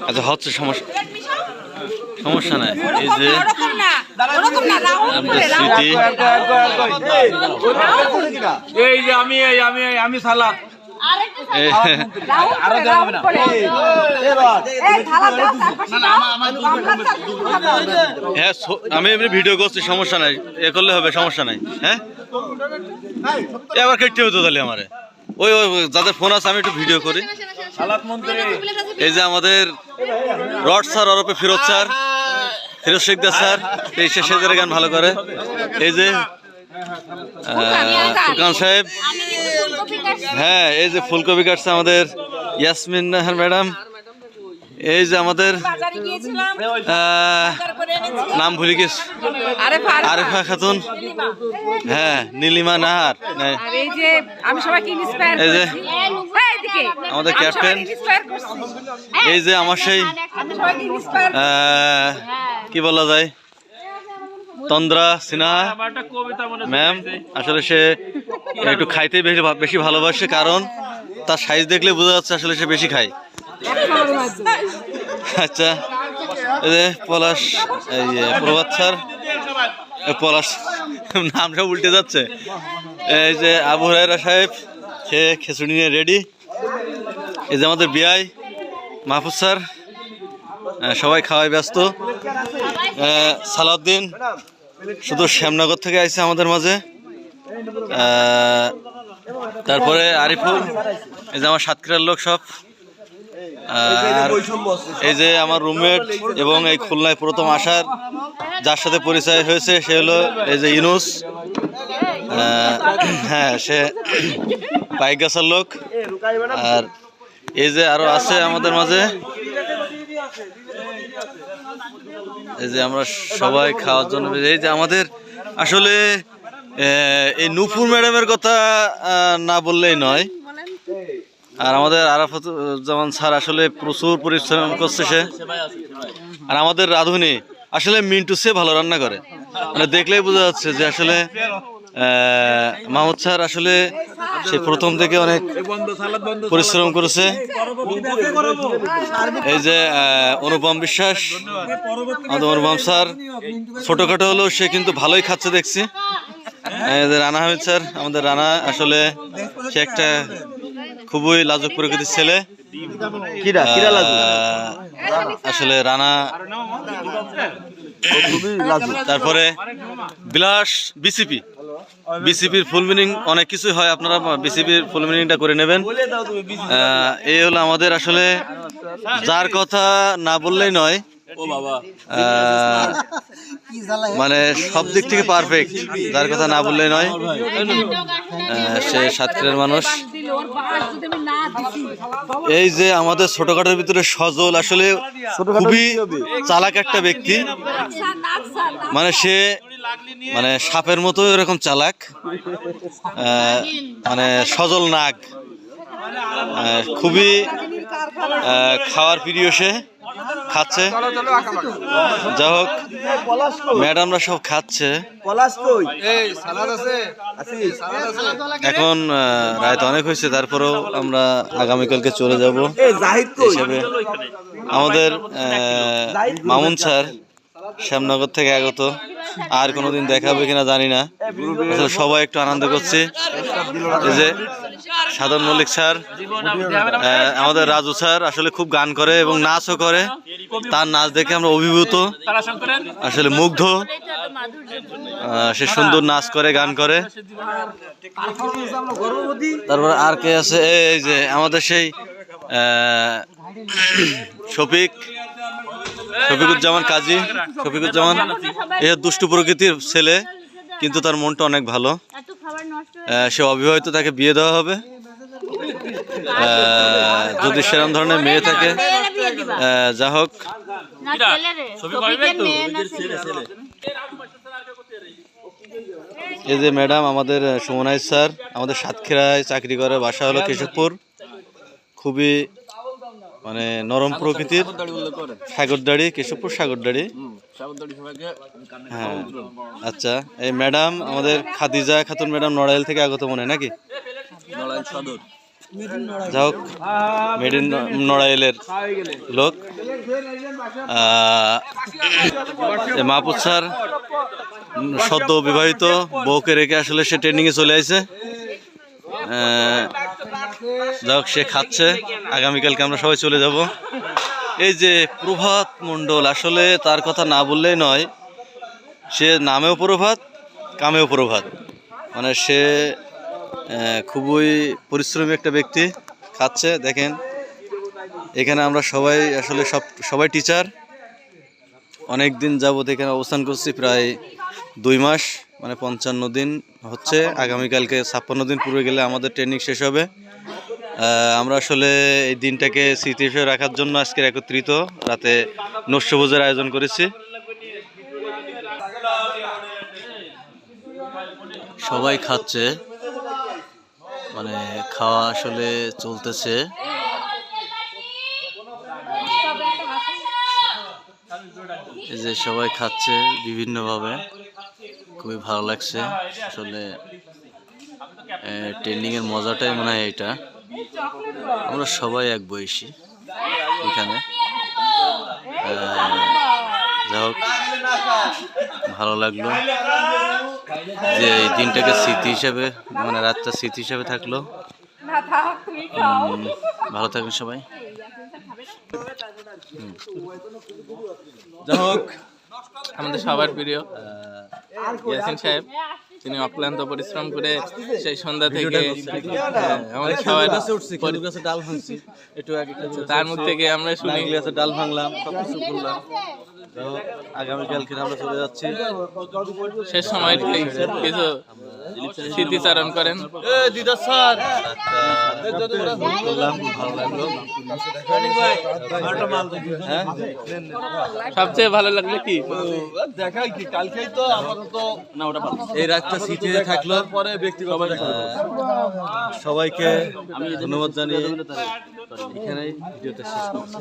আচ্ছা হচ্ছে সমস্যা সমস্যা নাই। এই যে স্মৃতি এই যে আমি সালাদ হ্যাঁ আমি এমনি ভিডিও করছি, সমস্যা নাই, এ করলে হবে, সমস্যা নাই। হ্যাঁ এবার কেটে হতো তাহলে আমারে ওই যাদের ফোন আছে আমি একটু ভিডিও করি। এই যে আমাদের রড স্যার ওরফে ফিরোজ স্যার, ফিরোজ শেখদার স্যার, এই শেষের গান ভালো করে। এই যে ফুরকান সাহেব, হ্যাঁ এই যে ফুলকপি কাটছে আমাদের ইয়াসমিন নাহার ম্যাডাম। এই যে আমাদের নাম ভুলে গেছি, আরেফা খাতুন, হ্যাঁ নীলিমা নাহার। এই যে আমাদের ক্যাপ্টেন, এই যে আমার সেই কি বলা যায় তন্দ্রা সিনহা ম্যাম। আসলে সে একটু খাইতে বেশি ভালোবাসে, কারণ তার সাইজ দেখলে বোঝা যাচ্ছে আসলে সে বেশি খায়। আচ্ছা এই যে পলাশ, এই প্রভাত স্যার, পলাশ নামটা উল্টে যাচ্ছে। এই যে আবু হুরায়রা সাহেব, সে খিচুড়ি নিয়ে রেডি। এই যে আমাদের বিআই মাহফুজ স্যার, সবাই খাওয়ায় ব্যস্ত। সালাউদ্দিন শুধু শ্যামনগর থেকে আইছে আমাদের মাঝে। তারপরে আরিফুল, এই যে আমার সাতক্ষীরার লোক সব। আর এই যে আমার রুমমেট এবং এই খুলনায় প্রথম আসার যার সাথে পরিচয় হয়েছে সে হলো এই যে ইউনুস। হ্যাঁ সে পাইকগাছার লোক। আর এই যে আরো আছে আমাদের মাঝে, এই যে আমরা সবাই খাওয়ার জন্য। এই যে আমাদের আসলে এই নূপুর ম্যাডামের কথা না বললেই নয়। আর আমাদের আরাফাতুজ্জামান স্যার আসলে প্রচুর পরিশ্রম করছে সে। আর আমাদের রাঁধুনি আসলে মিন্টু সে ভালো রান্না করে, মানে দেখলেই বোঝা যাচ্ছে যে আসলে মাহমুদ স্যার আসলে সে প্রথম থেকে অনেক পরিশ্রম করেছে। এই যে অনুপম বিশ্বাস, আমাদের অনুপম স্যার ছোটখাটো হলেও সে কিন্তু ভালোই খাচ্ছে দেখছি। রানা হামিদ স্যার, আমাদের রানা আসলে সে একটা খুবই লাজুক প্রকৃতির ছেলে। আসলে রানা তারপরে বিলাস বিসিপির ফুল মিনিং অনেক কিছু হয়, আপনারা বিসিপির ফুল মিনিংটা করে নেবেন। এই হলো আমাদের আসলে যার কথা না বললেই নয়, মানে সব দিক থেকে পারফেক্ট, যার কথা না বললেই নয়। সে সাতক্ষীরার মানুষ। এই যে আমাদের ছোটখাটোর ভিতরে সজল, আসলে খুবই চালাক একটা ব্যক্তি, মানে সে মানে সাপের মতো এরকম চালাক, মানে সজল নাগ, খুবই খাওয়ার প্রিয়, সে খাচ্ছে। যা হোক ম্যাডামরা সব খাচ্ছে। এখন রাত অনেক হয়েছে, তারপরেও আমরা আগামীকালকে চলে যাব হিসেবে। আমাদের মামুন স্যার শ্যামনগর থেকে আগত, আর কোনোদিন দেখা হবে কিনা জানি না। আসলে সবাই একটু আনন্দ করছে। এই যে সাধন মল্লিক স্যার, আমাদের রাজু স্যার আসলে খুব গান করে এবং নাচও করে, তার নাচ দেখে আমরা অভিভূত, আসলে মুগ্ধ। সে সুন্দর নাচ করে, গান করে। তারপর আর কে আছে, এই যে আমাদের সেই শফিকুজ্জামান কাজী, শফিকুজ্জামান এ দুষ্টু প্রকৃতির ছেলে, কিন্তু তার মনটা অনেক ভালো। সে অবিবাহিত, তাকে বিয়ে দেওয়া হবে। যদি সেরকম ধরনের মেয়ে থাকে, যা হোক। এই যে ম্যাডাম আমাদের সুমনাই স্যার, আমাদের সাতক্ষীরায় চাকরি করে, বাসা হলো কেশবপুর, খুবই মানে নরম প্রকৃতির, সাগরদাড়ি, কেশবপুর সাগরদাড়ি। হ্যাঁ আচ্ছা, এই ম্যাডাম আমাদের খাদিজা খাতুন ম্যাডাম নড়াইল থেকে আগত মনে হয় নাকি? যাই হোক মেড ইন নড়াইলের লোক মাহফুজ স্যার সদ্য বিবাহিত বউকে রেখে আসলে সে ট্রেনিংয়ে চলে আসছে। যাই হোক সে খাচ্ছে, আগামীকালকে আমরা সবাই চলে যাব। এই যে প্রভাত মণ্ডল, আসলে তার কথা না বললেই নয়, সে নামেও প্রভাত কামেও প্রভাত, মানে সে খুবই পরিশ্রমী একটা ব্যক্তি। খাচ্ছে দেখেন, এখানে আমরা সবাই আসলে সবাই টিচার, অনেক দিন যাবত এখানে অবস্থান করছি, প্রায় 2 মাস, মানে 55 দিন হচ্ছে। আগামীকালকে 56 দিন পুরো গেলে আমাদের ট্রেনিং শেষ হবে। আমরা আসলে এই দিনটাকে স্মৃতি হিসেবে রাখার জন্য আজকের একত্রিত রাতে নস্যভোজের আয়োজন করেছি। সবাই খাচ্ছে, মানে খাওয়া আসলে চলতেছে। এই যে সবাই খাচ্ছে বিভিন্নভাবে, খুবই ভালো লাগছে। আসলে ট্রেনিং এর মজাটাই মনে হয় এটা। আমরা সবাই এক বয়সী এখানে। যাই হোক ভালো লাগলো যে এই দিনটাকে স্মৃতি হিসাবে, মানে রাতটা স্মৃতি হিসাবে থাকলো। ভালো থাকবেন সবাই। যাই হোক আমাদের সবার প্রিয় ইয়াসিন সাহেব, তিনি অক্লান্ত পরিশ্রম করে সেই সন্ধ্যা থেকে আমাদের সবাই ডাল ভাঙছি, তার মুখ থেকে আমরা শুনি ডাল ভাঙলাম, সবকিছু করলাম। আগামীকালকে আমরা চলে যাচ্ছি। শেষ সময় কিছু স্মৃতিচারণ করেন। সবচেয়ে ভালো লাগলো কি দেখাই কি কালকেই তো আপাতত না, ওটা এই রাতটা স্মৃতিতে থাকলো। পরে ব্যক্তিগত সবাইকে আমি ধন্যবাদ জানিয়ে এখানেই ভিডিওটা শেষ করছি।